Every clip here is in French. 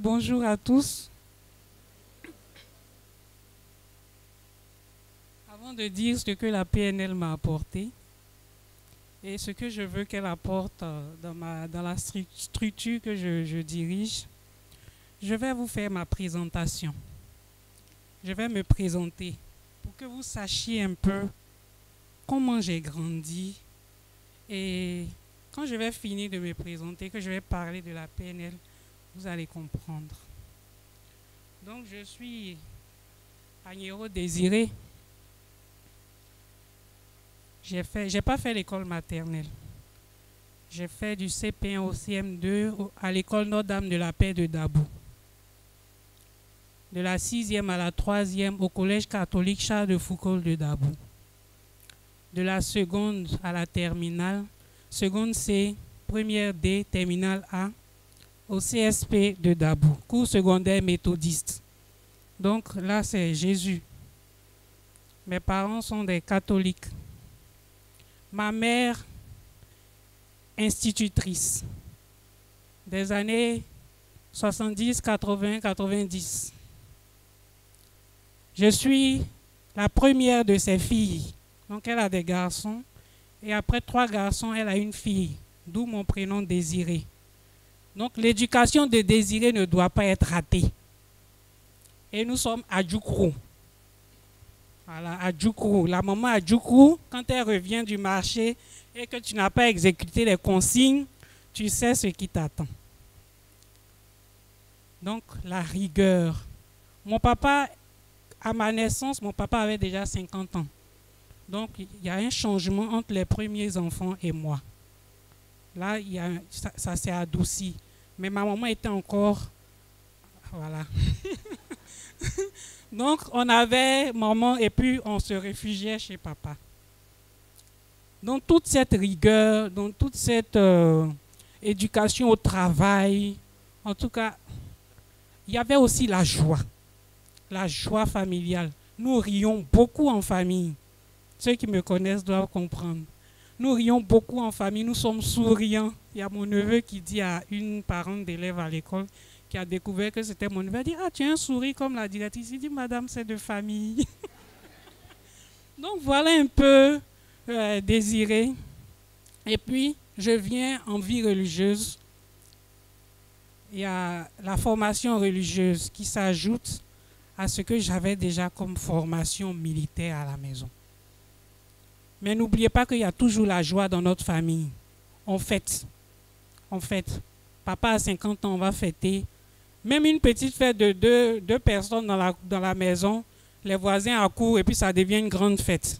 Bonjour à tous. Avant de dire ce que la PNL m'a apporté et ce que je veux qu'elle apporte dans la structure que je dirige, je vais vous faire ma présentation. Je vais me présenter pour que vous sachiez un peu comment j'ai grandi. Et quand je vais finir de me présenter, que je vais parler de la PNL, vous allez comprendre. Donc, je suis Agnero Désiré. J'ai pas fait l'école maternelle. J'ai fait du CP1 au CM2 à l'école Notre-Dame de la Paix de Dabou. De la 6e à la 3e au collège catholique Charles de Foucault de Dabou. De la seconde à la terminale, seconde C, première D, terminale A, au CSP de Dabou, cours secondaire méthodiste. Donc là, c'est Jésus. Mes parents sont des catholiques. Ma mère, institutrice, des années 70, 80, 90. Je suis la première de ses filles. Donc elle a des garçons. Et après 3 garçons, elle a une fille. D'où mon prénom Désiré. Donc l'éducation de Désiré ne doit pas être ratée. Et nous sommes à Djoukrou. Voilà, à Djoukrou. La maman à Djoukrou, quand elle revient du marché et que tu n'as pas exécuté les consignes, tu sais ce qui t'attend. Donc la rigueur. Mon papa, à ma naissance, mon papa avait déjà 50 ans. Donc il y a un changement entre les premiers enfants et moi. Là, ça s'est adouci. Mais ma maman était encore... Voilà. Donc, on avait maman et puis on se réfugiait chez papa. Donc, toute cette rigueur, donc toute cette éducation au travail, en tout cas, il y avait aussi la joie familiale. Nous rions beaucoup en famille. Ceux qui me connaissent doivent comprendre. Nous rions beaucoup en famille, nous sommes souriants. Il y a mon neveu qui dit à une parente d'élève à l'école qui a découvert que c'était mon neveu. Elle dit, ah, tu as un sourire comme la directrice. Il dit, madame, c'est de famille. Donc voilà un peu Désiré. Et puis, je viens en vie religieuse. Il y a la formation religieuse qui s'ajoute à ce que j'avais déjà comme formation militaire à la maison. Mais n'oubliez pas qu'il y a toujours la joie dans notre famille. On fête. Papa a 50 ans, on va fêter. Même une petite fête de deux personnes dans la maison, les voisins accourent et puis ça devient une grande fête.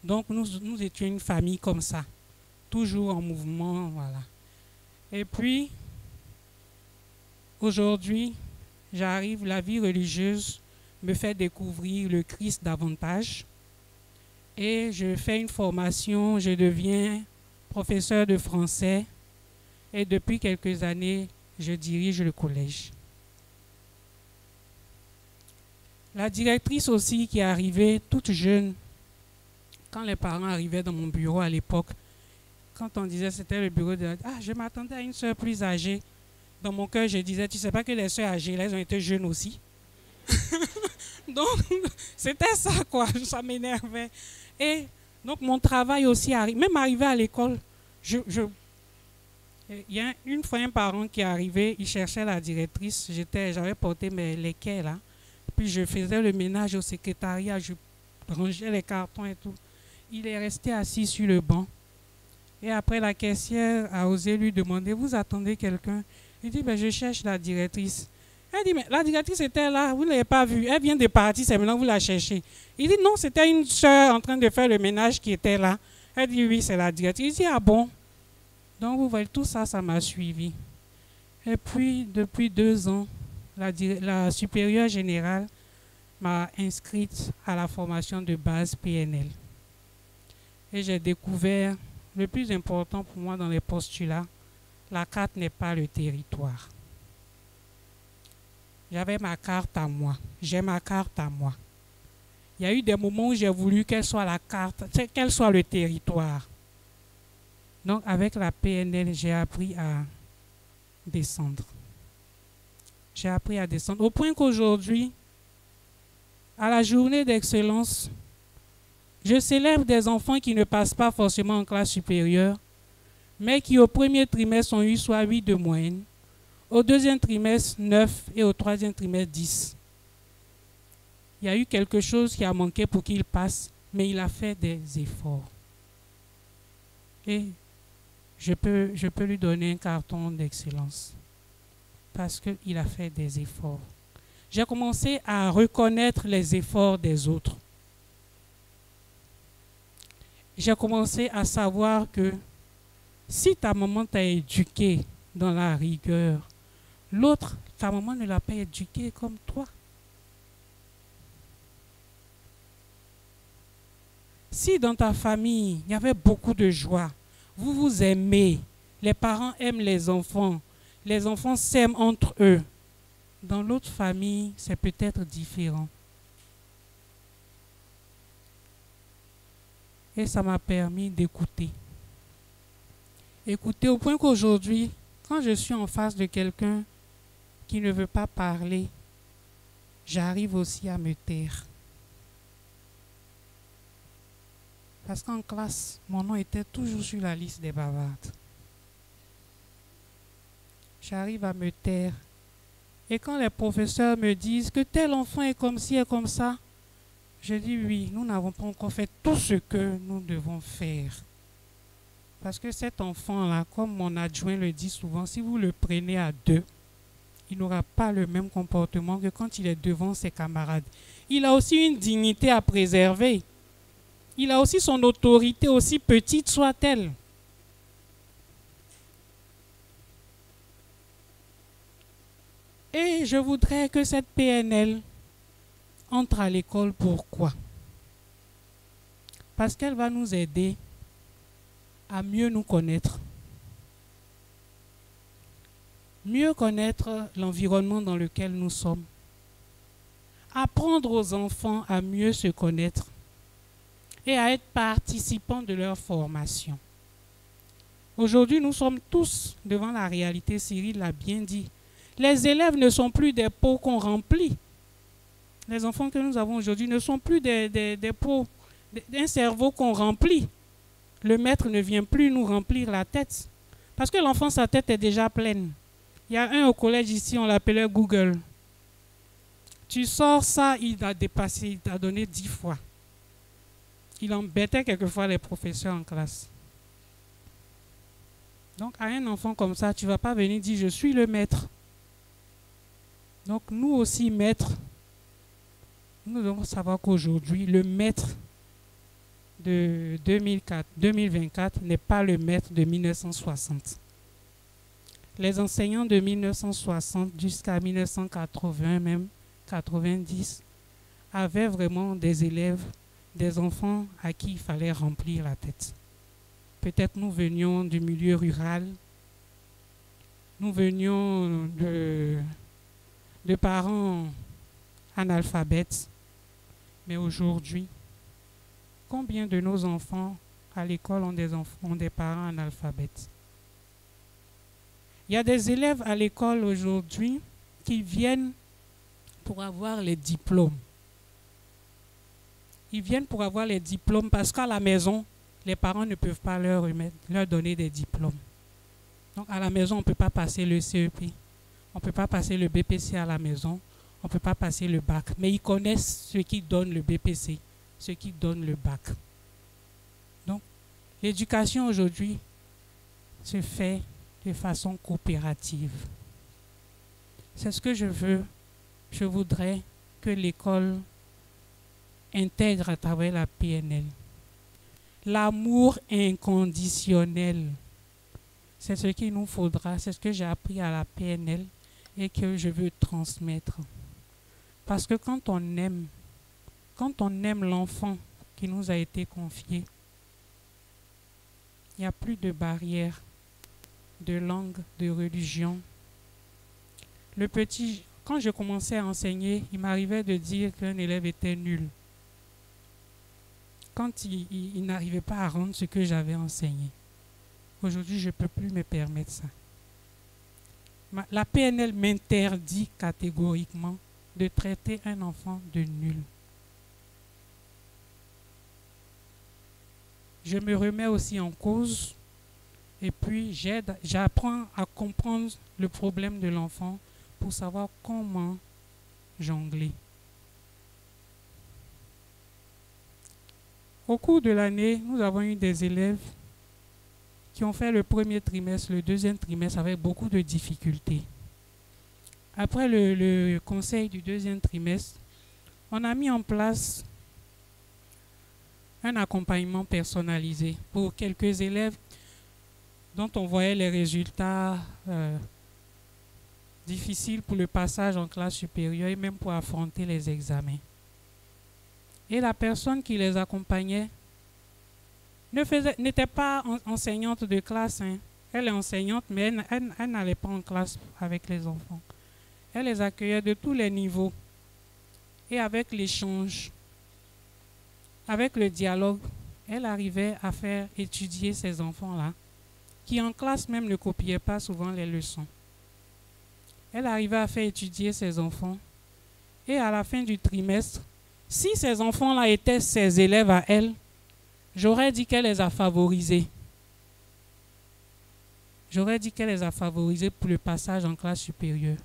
Donc nous étions une famille comme ça. Toujours en mouvement, voilà. Et puis, aujourd'hui, j'arrive, la vie religieuse me fait découvrir le Christ davantage. Et je fais une formation, je deviens professeur de français et depuis quelques années, je dirige le collège. La directrice aussi qui est arrivée toute jeune, quand les parents arrivaient dans mon bureau à l'époque, quand on disait c'était le bureau de... Ah, je m'attendais à une sœur plus âgée. Dans mon cœur, je disais, tu ne sais pas que les sœurs âgées, elles ont été jeunes aussi. Donc, c'était ça, quoi. Ça m'énervait. Et donc, mon travail aussi, même arrivé à l'école, il y a une fois un parent qui est arrivé, il cherchait la directrice. J'avais porté les quais là. Puis, je faisais le ménage au secrétariat, je rangeais les cartons et tout. Il est resté assis sur le banc. Et après, la caissière a osé lui demander, vous attendez quelqu'un? Il dit, ben, je cherche la directrice. Elle dit, mais la directrice était là, vous ne l'avez pas vue. Elle vient de partir, c'est maintenant que vous la cherchez. Il dit, non, c'était une soeur en train de faire le ménage qui était là. Elle dit, oui, c'est la directrice. Il dit, ah bon? Donc, vous voyez, tout ça, ça m'a suivi. Et puis, depuis 2 ans, la supérieure générale m'a inscrite à la formation de base PNL. Et j'ai découvert, le plus important pour moi dans les postulats, la carte n'est pas le territoire. J'avais ma carte à moi. J'ai ma carte à moi. Il y a eu des moments où j'ai voulu qu'elle soit la carte, qu'elle soit le territoire. Donc, avec la PNL, j'ai appris à descendre. J'ai appris à descendre. Au point qu'aujourd'hui, à la journée d'excellence, je célèbre des enfants qui ne passent pas forcément en classe supérieure, mais qui au premier trimestre ont eu soit 8 de moyenne, au deuxième trimestre 9 et au troisième trimestre 10. Il y a eu quelque chose qui a manqué pour qu'il passe, mais il a fait des efforts. Et je peux lui donner un carton d'excellence parce qu'il a fait des efforts. J'ai commencé à reconnaître les efforts des autres. J'ai commencé à savoir que si ta maman t'a éduqué dans la rigueur, l'autre, ta maman ne l'a pas éduqué comme toi. Si dans ta famille, il y avait beaucoup de joie, vous vous aimez, les parents aiment les enfants s'aiment entre eux, dans l'autre famille, c'est peut-être différent. Et ça m'a permis d'écouter. Écouter au point qu'aujourd'hui, quand je suis en face de quelqu'un qui ne veut pas parler, j'arrive aussi à me taire. Parce qu'en classe, mon nom était toujours sur la liste des bavardes. J'arrive à me taire. Et quand les professeurs me disent que tel enfant est comme ci et comme ça, je dis oui, nous n'avons pas encore fait tout ce que nous devons faire. Parce que cet enfant-là, comme mon adjoint le dit souvent, si vous le prenez à deux, il n'aura pas le même comportement que quand il est devant ses camarades. Il a aussi une dignité à préserver. Il a aussi son autorité, aussi petite soit-elle. Et je voudrais que cette PNL entre à l'école. Pourquoi? Parce qu'elle va nous aider à mieux nous connaître. Mieux connaître l'environnement dans lequel nous sommes. Apprendre aux enfants à mieux se connaître et à être participants de leur formation. Aujourd'hui, nous sommes tous devant la réalité, Cyril l'a bien dit. Les élèves ne sont plus des pots qu'on remplit. Les enfants que nous avons aujourd'hui ne sont plus des pots, d'un cerveau qu'on remplit. Le maître ne vient plus nous remplir la tête. Parce que l'enfant, sa tête est déjà pleine. Il y a un au collège ici, on l'appelait Google. Tu sors ça, il a dépassé, il t'a donné 10 fois. Il embêtait quelquefois les professeurs en classe. Donc, à un enfant comme ça, tu ne vas pas venir dire « je suis le maître ». Donc, nous aussi, maîtres, nous devons savoir qu'aujourd'hui, le maître de 2024 n'est pas le maître de 1960. Les enseignants de 1960 jusqu'à 1980, même 90, avaient vraiment des élèves, des enfants à qui il fallait remplir la tête. Peut-être nous venions du milieu rural, nous venions de parents analphabètes, mais aujourd'hui, combien de nos enfants à l'école ont des parents analphabètes? Il y a des élèves à l'école aujourd'hui qui viennent pour avoir les diplômes. Ils viennent pour avoir les diplômes parce qu'à la maison, les parents ne peuvent pas leur donner des diplômes. Donc à la maison, on ne peut pas passer le CEP, on ne peut pas passer le BPC à la maison, on ne peut pas passer le bac. Mais ils connaissent ceux qui donnent le BPC, ceux qui donnent le bac. Donc l'éducation aujourd'hui se fait de façon coopérative. C'est ce que je veux. Je voudrais que l'école intègre à travers la PNL. L'amour inconditionnel, c'est ce qu'il nous faudra, c'est ce que j'ai appris à la PNL et que je veux transmettre. Parce que quand on aime l'enfant qui nous a été confié, il n'y a plus de barrières de langue, de religion. Quand je commençais à enseigner, il m'arrivait de dire qu'un élève était nul. Quand il n'arrivait pas à rendre ce que j'avais enseigné. Aujourd'hui, je ne peux plus me permettre ça. La PNL m'interdit catégoriquement de traiter un enfant de nul. Je me remets aussi en cause et puis j'apprends à comprendre le problème de l'enfant pour savoir comment jongler. Au cours de l'année, nous avons eu des élèves qui ont fait le premier trimestre, le deuxième trimestre avec beaucoup de difficultés. Après le conseil du deuxième trimestre, on a mis en place un accompagnement personnalisé pour quelques élèves dont on voyait les résultats difficiles pour le passage en classe supérieure et même pour affronter les examens. Et la personne qui les accompagnait n'était pas enseignante de classe. Hein. Elle est enseignante, mais elle n'allait pas en classe avec les enfants. Elle les accueillait de tous les niveaux. Et avec l'échange, avec le dialogue, elle arrivait à faire étudier ces enfants-là, qui en classe même ne copiaient pas souvent les leçons. Elle arrivait à faire étudier ces enfants. Et à la fin du trimestre, si ces enfants-là étaient ses élèves à elle, j'aurais dit qu'elle les a favorisés. J'aurais dit qu'elle les a favorisés pour le passage en classe supérieure.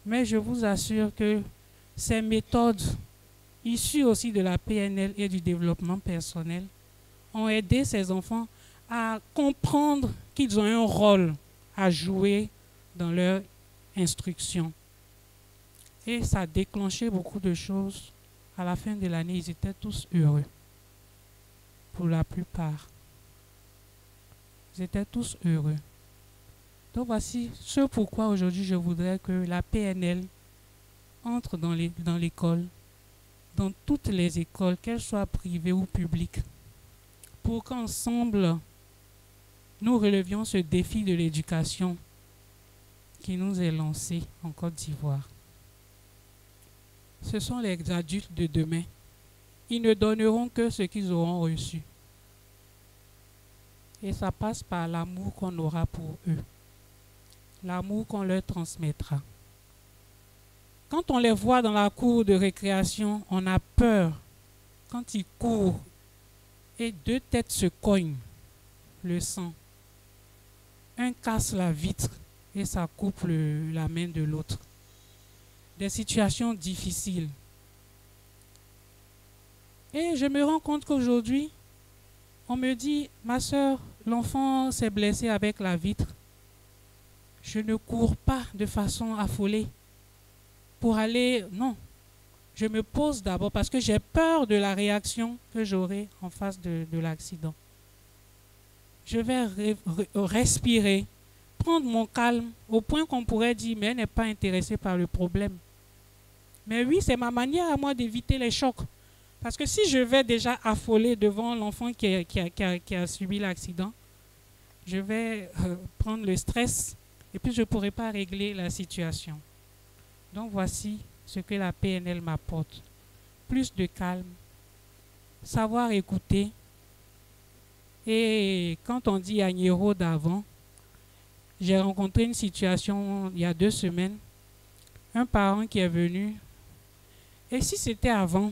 Mais je vous assure que ces méthodes, issues aussi de la PNL et du développement personnel, ont aidé ces enfants à comprendre qu'ils ont un rôle à jouer dans leur instruction. Et ça a déclenché beaucoup de choses. À la fin de l'année, ils étaient tous heureux. Pour la plupart. Ils étaient tous heureux. Donc voici ce pourquoi aujourd'hui je voudrais que la PNL entre dans l'école, dans toutes les écoles, qu'elles soient privées ou publiques, pour qu'ensemble, nous relevions ce défi de l'éducation qui nous est lancé en Côte d'Ivoire. Ce sont les adultes de demain. Ils ne donneront que ce qu'ils auront reçu. Et ça passe par l'amour qu'on aura pour eux. L'amour qu'on leur transmettra. Quand on les voit dans la cour de récréation, on a peur. Quand ils courent et deux têtes se cognent, le sang. Un casse la vitre et ça coupe la main de l'autre. Des situations difficiles. Et je me rends compte qu'aujourd'hui, on me dit, ma soeur, l'enfant s'est blessé avec la vitre. Je ne cours pas de façon affolée pour aller, non. Je me pose d'abord parce que j'ai peur de la réaction que j'aurai en face de l'accident. Je vais respirer, prendre mon calme au point qu'on pourrait dire, mais elle n'est pas intéressée par le problème. Mais oui, c'est ma manière à moi d'éviter les chocs. Parce que si je vais déjà affoler devant l'enfant qui a subi l'accident, je vais prendre le stress et puis je ne pourrai pas régler la situation. Donc voici ce que la PNL m'apporte. Plus de calme, savoir écouter. Et quand on dit Agnero d'avant, j'ai rencontré une situation il y a 2 semaines. Un parent qui est venu. Et si c'était avant,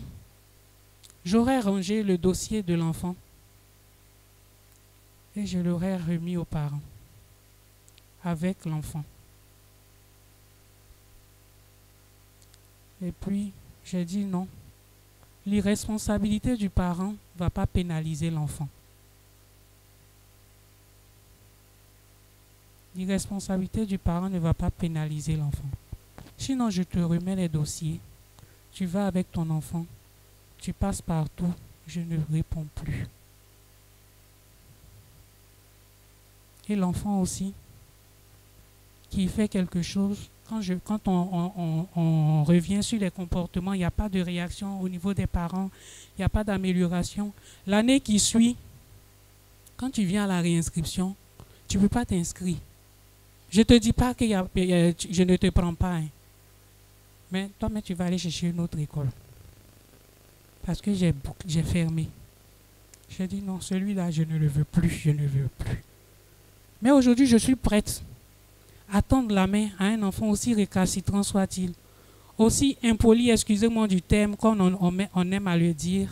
j'aurais rangé le dossier de l'enfant et je l'aurais remis aux parents avec l'enfant. Et puis, j'ai dit non. L'irresponsabilité du parent ne va pas pénaliser l'enfant. L'irresponsabilité du parent ne va pas pénaliser l'enfant. Sinon, je te remets les dossiers. Tu vas avec ton enfant. Tu passes partout. Je ne réponds plus. Et l'enfant aussi, qui fait quelque chose, quand on revient sur les comportements, il n'y a pas de réaction au niveau des parents, il n'y a pas d'amélioration. L'année qui suit, quand tu viens à la réinscription, tu ne peux pas t'inscrire. Je ne te dis pas que je ne te prends pas. Hein. Mais toi, tu vas aller chercher une autre école. Parce que j'ai fermé. J'ai dit non, celui-là, je ne le veux plus, je ne veux plus. Mais aujourd'hui, je suis prête à tendre la main à un enfant aussi récalcitrant soit-il, aussi impoli, excusez-moi du terme, comme on aime à le dire.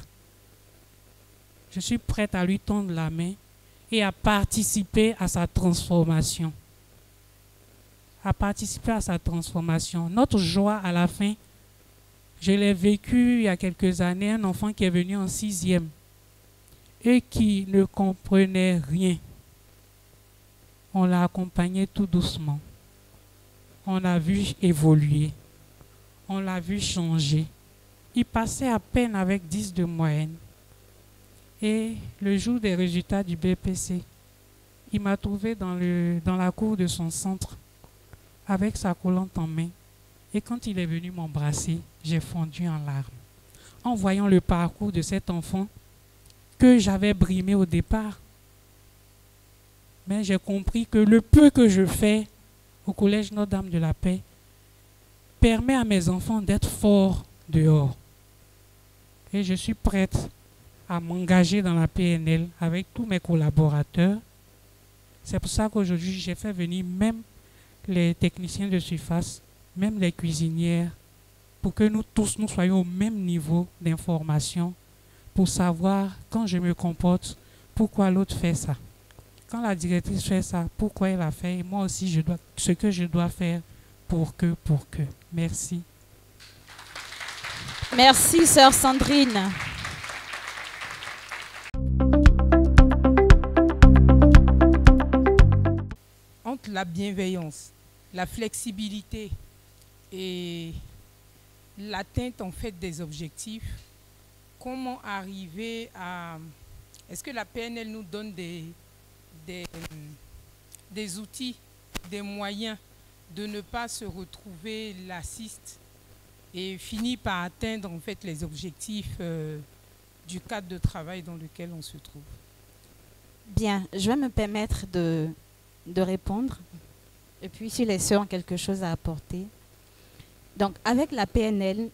Je suis prête à lui tendre la main et à participer à sa transformation. À participer à sa transformation. Notre joie à la fin, je l'ai vécu il y a quelques années, un enfant qui est venu en 6e et qui ne comprenait rien. On l'a accompagné tout doucement. On l'a vu évoluer. On l'a vu changer. Il passait à peine avec 10 de moyenne. Et le jour des résultats du BPC, il m'a trouvé dans la cour de son centre avec sa collante en main. Et quand il est venu m'embrasser, j'ai fondu en larmes. En voyant le parcours de cet enfant que j'avais brimé au départ, mais j'ai compris que le peu que je fais au Collège Notre-Dame de la Paix permet à mes enfants d'être forts dehors. Et je suis prête à m'engager dans la PNL avec tous mes collaborateurs. C'est pour ça qu'aujourd'hui, j'ai fait venir même les techniciens de surface, même les cuisinières, pour que nous tous, nous soyons au même niveau d'information, pour savoir quand je me comporte, pourquoi l'autre fait ça. Quand la directrice fait ça, pourquoi elle a fait, et moi aussi, ce que je dois faire pour que. Merci. Merci, sœur Sandrine. Entre la bienveillance, la flexibilité et l'atteinte en fait des objectifs, comment arriver à... Est-ce que la PNL nous donne des outils, des moyens de ne pas se retrouver lassiste et finir par atteindre en fait les objectifs du cadre de travail dans lequel on se trouve? Bien, je vais me permettre de répondre. Et puis, si les sœurs ont quelque chose à apporter. Donc, avec la PNL,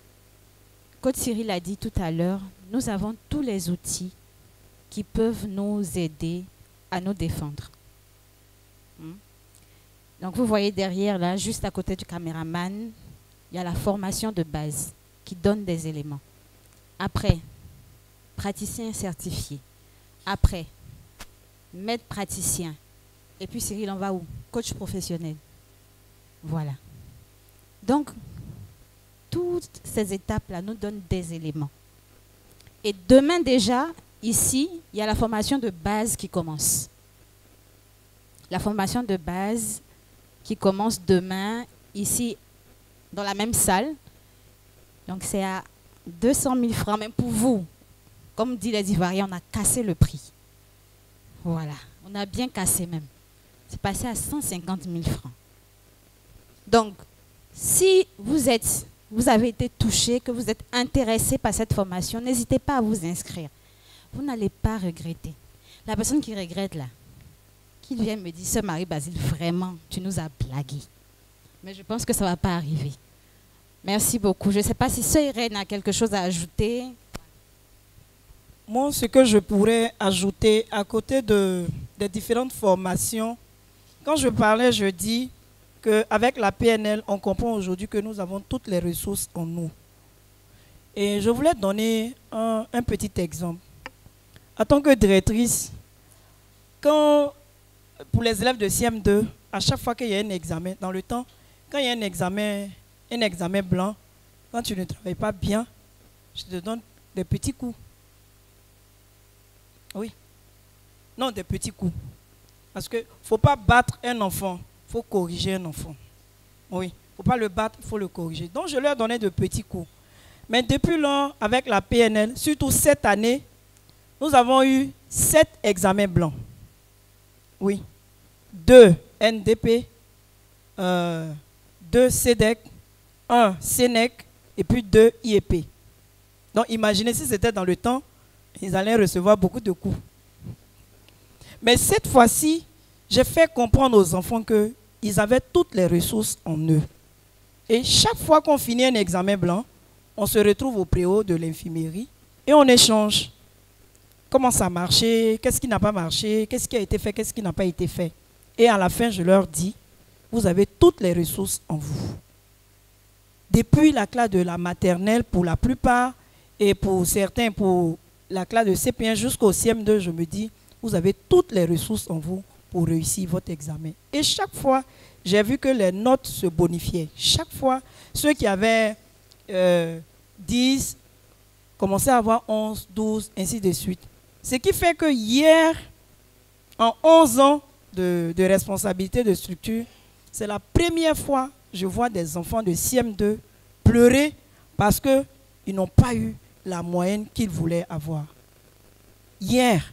Coach Cyril a dit tout à l'heure, nous avons tous les outils qui peuvent nous aider à nous défendre. Donc, vous voyez derrière, là, juste à côté du caméraman, il y a la formation de base qui donne des éléments. Après, praticien certifié. Après, maître praticien. Et puis Cyril, on va où? Coach professionnel. Voilà. Donc, toutes ces étapes-là nous donnent des éléments. Et demain déjà, ici, il y a la formation de base qui commence. La formation de base qui commence demain, ici, dans la même salle. Donc, c'est à 200 000 francs, même pour vous. Comme dit les Ivoiriens, on a cassé le prix. Voilà. On a bien cassé même. C'est passé à 150 000 francs. Donc, si vous avez été touché, que vous êtes intéressé par cette formation, n'hésitez pas à vous inscrire. Vous n'allez pas regretter. La personne qui regrette là, qui vient me dire, Sœur Marie-Basile, vraiment, tu nous as blagué. Mais je pense que ça ne va pas arriver. Merci beaucoup. Je ne sais pas si Sœur Irène a quelque chose à ajouter. Moi, ce que je pourrais ajouter à côté des différentes formations, quand je parlais, je dis qu'avec la PNL, on comprend aujourd'hui que nous avons toutes les ressources en nous. Et je voulais donner un petit exemple. En tant que directrice, pour les élèves de CM2, à chaque fois qu'il y a un examen, dans le temps, quand il y a un examen blanc, quand tu ne travailles pas bien, je te donne des petits coups. Oui. Non, des petits coups. Parce qu'il ne faut pas battre un enfant, il faut corriger un enfant. Oui. Il ne faut pas le battre, il faut le corriger. Donc, je leur donnais de petits coups. Mais depuis lors, avec la PNL, surtout cette année, nous avons eu 7 examens blancs. Oui. 2 NDP, 2 CEDEC, 1 SENEC et puis 2 IEP. Donc, imaginez si c'était dans le temps, ils allaient recevoir beaucoup de coups. Mais cette fois-ci, j'ai fait comprendre aux enfants qu'ils avaient toutes les ressources en eux. Et chaque fois qu'on finit un examen blanc, on se retrouve au préau de l'infirmerie et on échange. Comment ça a marché, qu'est-ce qui n'a pas marché, qu'est-ce qui a été fait, qu'est-ce qui n'a pas été fait. Et à la fin, je leur dis vous avez toutes les ressources en vous. Depuis la classe de la maternelle, pour la plupart, et pour certains, pour la classe de CP1 jusqu'au CM2, je me dis, vous avez toutes les ressources en vous pour réussir votre examen. Et chaque fois, j'ai vu que les notes se bonifiaient. Chaque fois, ceux qui avaient 10 commençaient à avoir 11, 12, ainsi de suite. Ce qui fait que hier, en 11 ans de responsabilité de structure, c'est la première fois que je vois des enfants de CM2 pleurer parce qu'ils n'ont pas eu la moyenne qu'ils voulaient avoir. Hier.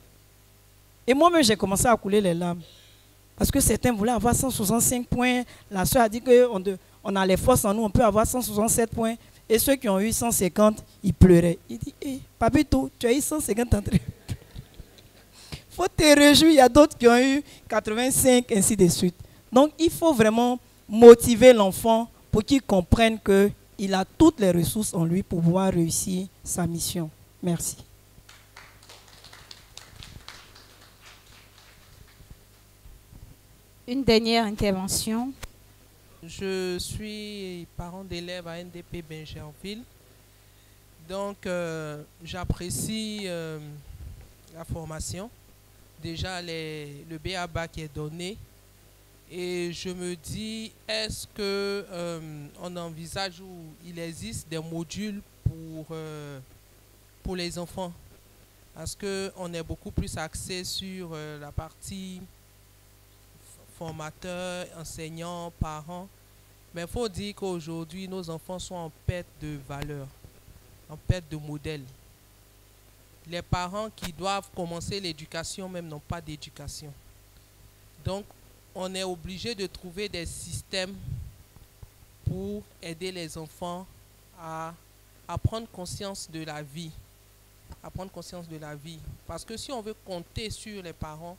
Et moi-même, j'ai commencé à couler les larmes. Parce que certains voulaient avoir 165 points. La soeur a dit qu'on a les forces en nous, on peut avoir 167 points. Et ceux qui ont eu 150, ils pleuraient. Il dit, hey, Papito, tu as eu 150 entrées. Il faut te réjouir, il y a d'autres qui ont eu 85, ainsi de suite. Donc, il faut vraiment motiver l'enfant pour qu'il comprenne qu'il a toutes les ressources en lui pour pouvoir réussir sa mission. Merci. Une dernière intervention. Je suis parent d'élèves à NDP Benjerville. Donc, j'apprécie la formation. Déjà, le BABA qui est donné. Et je me dis, est-ce qu'on envisage ou il existe des modules pour les enfants? Parce qu'on est beaucoup plus axé sur la partie formateurs, enseignants, parents. Mais il faut dire qu'aujourd'hui, nos enfants sont en perte de valeur, en perte de modèle. Les parents qui doivent commencer l'éducation même n'ont pas d'éducation. Donc, on est obligé de trouver des systèmes pour aider les enfants à prendre conscience de la vie. À prendre conscience de la vie. Parce que si on veut compter sur les parents,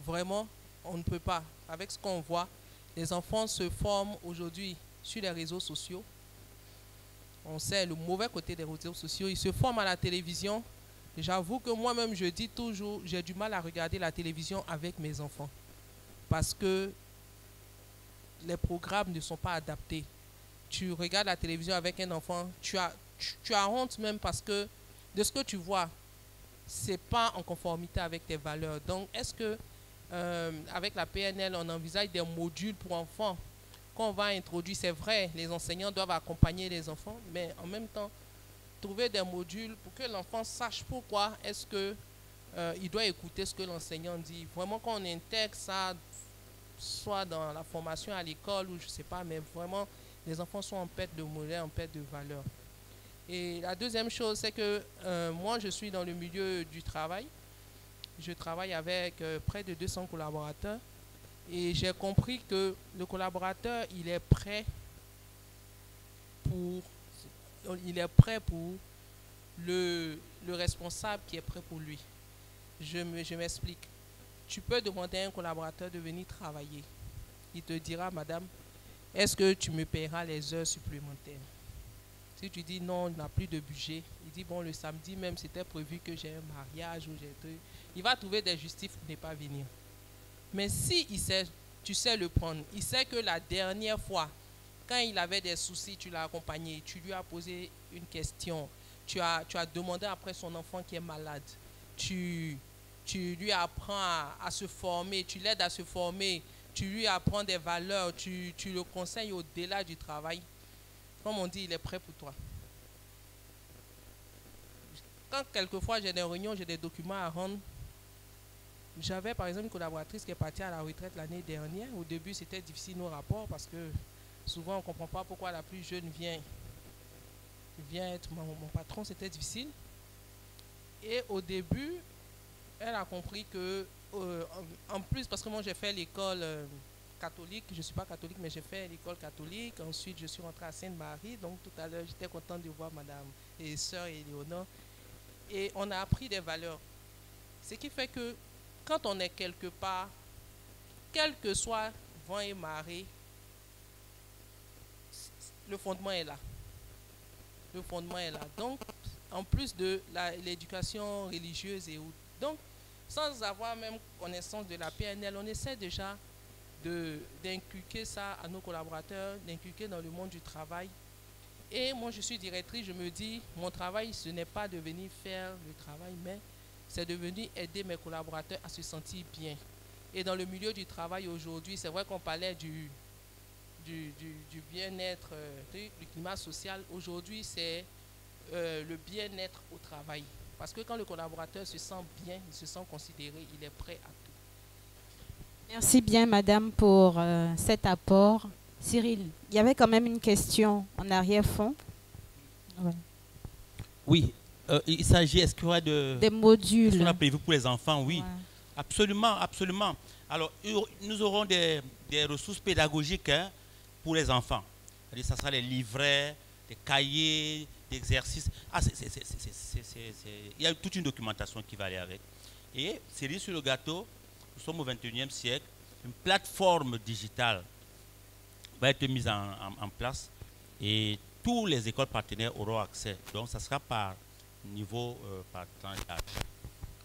vraiment, on ne peut pas. Avec ce qu'on voit, les enfants se forment aujourd'hui sur les réseaux sociaux. On sait le mauvais côté des réseaux sociaux. Ils se forment à la télévision. J'avoue que moi-même, je dis toujours, j'ai du mal à regarder la télévision avec mes enfants. Parce que les programmes ne sont pas adaptés. Tu regardes la télévision avec un enfant, tu as honte même parce que de ce que tu vois, ce n'est pas en conformité avec tes valeurs. Donc, est-ce que avec la PNL, on envisage des modules pour enfants qu'on va introduire? C'est vrai, les enseignants doivent accompagner les enfants, mais en même temps, trouver des modules pour que l'enfant sache pourquoi est-ce que il doit écouter ce que l'enseignant dit. Vraiment qu'on intègre ça, soit dans la formation à l'école ou je ne sais pas, mais vraiment, les enfants sont en perte de modèle, en perte de valeur. Et la deuxième chose, c'est que moi, je suis dans le milieu du travail. Je travaille avec près de 200 collaborateurs et j'ai compris que le collaborateur, il est prêt pour le responsable qui est prêt pour lui. Je m'explique. Tu peux demander à un collaborateur de venir travailler. Il te dira, madame, est-ce que tu me paieras les heures supplémentaires? Si tu dis non, on n'a plus de budget, il dit, bon, le samedi même, c'était prévu que j'ai un mariage ou j'ai un truc. Il va trouver des justifs pour ne pas venir. Mais si tu sais le prendre, il sait que la dernière fois, quand il avait des soucis, tu l'as accompagné, tu lui as posé une question, tu as demandé après son enfant qui est malade, tu lui apprends à se former, tu l'aides à se former, tu lui apprends des valeurs, tu le conseilles au-delà du travail. Comme on dit, il est prêt pour toi. Quand quelquefois j'ai des réunions, j'ai des documents à rendre, j'avais par exemple une collaboratrice qui est partie à la retraite l'année dernière. Au début, c'était difficile nos rapports parce que souvent on ne comprend pas pourquoi la plus jeune vient être mon patron, c'était difficile. Et au début, elle a compris que, en plus, parce que moi j'ai fait l'école catholique, je ne suis pas catholique, mais j'ai fait l'école catholique. Ensuite, je suis rentrée à Sainte-Marie. Donc, tout à l'heure, j'étais contente de voir madame et sœur Éléonore. Et on a appris des valeurs. Ce qui fait que, quand on est quelque part, quel que soit vent et marée, le fondement est là. Le fondement est là. Donc, en plus de l'éducation religieuse et autres. Donc, sans avoir même connaissance de la PNL, on essaie déjà d'inculquer ça à nos collaborateurs, d'inculquer dans le monde du travail. Et moi, je suis directrice, je me dis, mon travail, ce n'est pas de venir faire le travail, mais c'est de venir aider mes collaborateurs à se sentir bien. Et dans le milieu du travail aujourd'hui, c'est vrai qu'on parlait du bien-être, du climat social. Aujourd'hui, c'est le bien-être au travail. Parce que quand le collaborateur se sent bien, il se sent considéré, il est prêt à tout. Merci bien, madame, pour cet apport. Cyril, il y avait quand même une question en arrière-fond. Ouais. Oui, il s'agit, est-ce qu'il y aura des modules? Est-ce qu'on a prévu pour les enfants? Oui, ouais. Absolument, absolument. Alors, nous aurons des ressources pédagogiques pour les enfants. C'est-à-dire, ça sera les livrets, des cahiers, des exercices. Il y a toute une documentation qui va aller avec. Et, cerise sur le gâteau, nous sommes au 21e siècle, une plateforme digitale va être mise en place et toutes les écoles partenaires auront accès. Donc, ça sera par niveau, par tranche d'âge.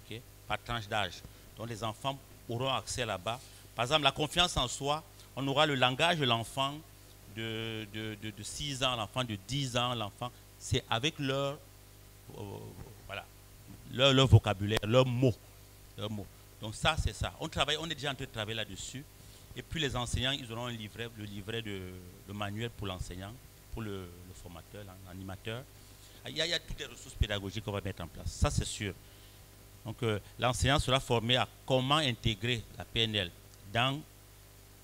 Okay? Par tranche d'âge. Donc, les enfants auront accès là-bas. Par exemple, la confiance en soi, on aura le langage de l'enfant de 6 ans, l'enfant de 10 ans, l'enfant, c'est avec leur, voilà, leur vocabulaire, leurs mots. Donc ça, c'est ça. On est déjà en train de travailler là-dessus. Et puis les enseignants, ils auront le livret de manuel pour l'enseignant, pour le formateur, l'animateur. Il y a toutes les ressources pédagogiques qu'on va mettre en place. Ça, c'est sûr. Donc l'enseignant sera formé à comment intégrer la PNL dans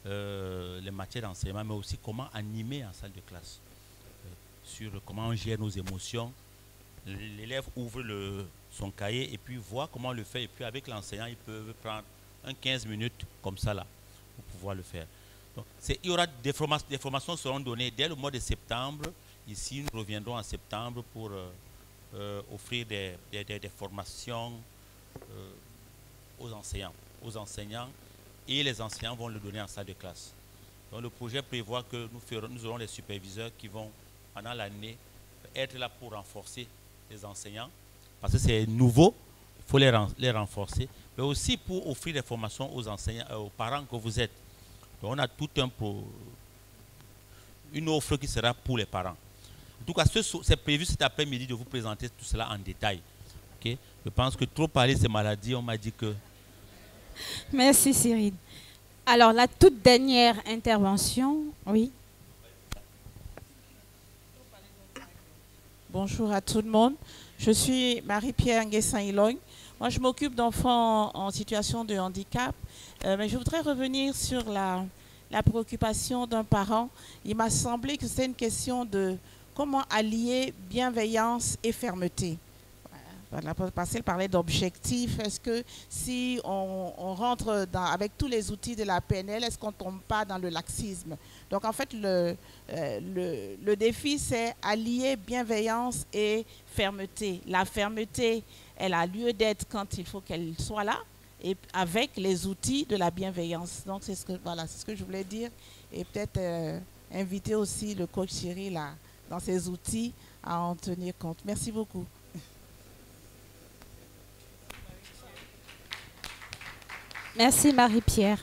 les matières d'enseignement, mais aussi comment animer en salle de classe, sur comment on gère nos émotions. L'élève ouvre son cahier et puis voit comment on le fait. Et puis avec l'enseignant, il peut prendre 15 minutes comme ça là, pour pouvoir le faire. Donc, il y aura des formations seront données dès le mois de septembre. Ici, nous reviendrons en septembre pour offrir des formations aux enseignants et les enseignants vont le donner en salle de classe. Donc le projet prévoit que nous aurons les superviseurs qui vont, pendant l'année, être là pour renforcer les enseignants, parce que c'est nouveau, il faut les renforcer, mais aussi pour offrir des formations aux enseignants, aux parents que vous êtes. Donc on a tout une offre qui sera pour les parents. En tout cas, c'est prévu cet après-midi de vous présenter tout cela en détail. Okay? Je pense que trop parler de ces maladies, on m'a dit que... Merci Cyril. Alors, la toute dernière intervention, oui. Bonjour à tout le monde. Je suis Marie-Pierre Nguessan-Ilogne. Moi, je m'occupe d'enfants en situation de handicap. Mais je voudrais revenir sur la préoccupation d'un parent. Il m'a semblé que c'est une question de comment allier bienveillance et fermeté. La passée parlait d'objectifs. Est-ce que si on rentre avec tous les outils de la PNL, est-ce qu'on ne tombe pas dans le laxisme? Donc en fait, le défi, c'est allier bienveillance et fermeté. La fermeté, elle a lieu d'être quand il faut qu'elle soit là, et avec les outils de la bienveillance. Donc c'est ce que je voulais dire. Et peut-être inviter aussi le coach Cyril dans ses outils à en tenir compte. Merci beaucoup. Merci Marie-Pierre.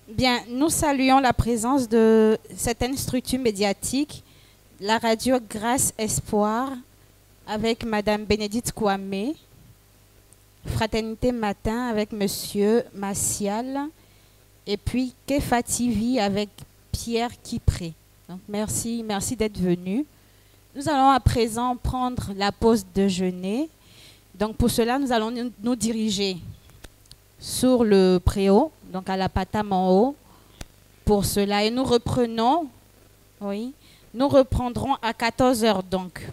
Bien, nous saluons la présence de certaines structures médiatiques, la radio Grâce Espoir, avec Madame Bénédicte Kwame, Fraternité Matin avec Monsieur Massial, et puis Kefa TV avec Pierre Kipré. Donc merci d'être venu. Nous allons à présent prendre la pause déjeuner. Donc pour cela, nous allons nous diriger sur le préau, donc à la Patame en haut, pour cela. Et nous reprendrons à 14h donc.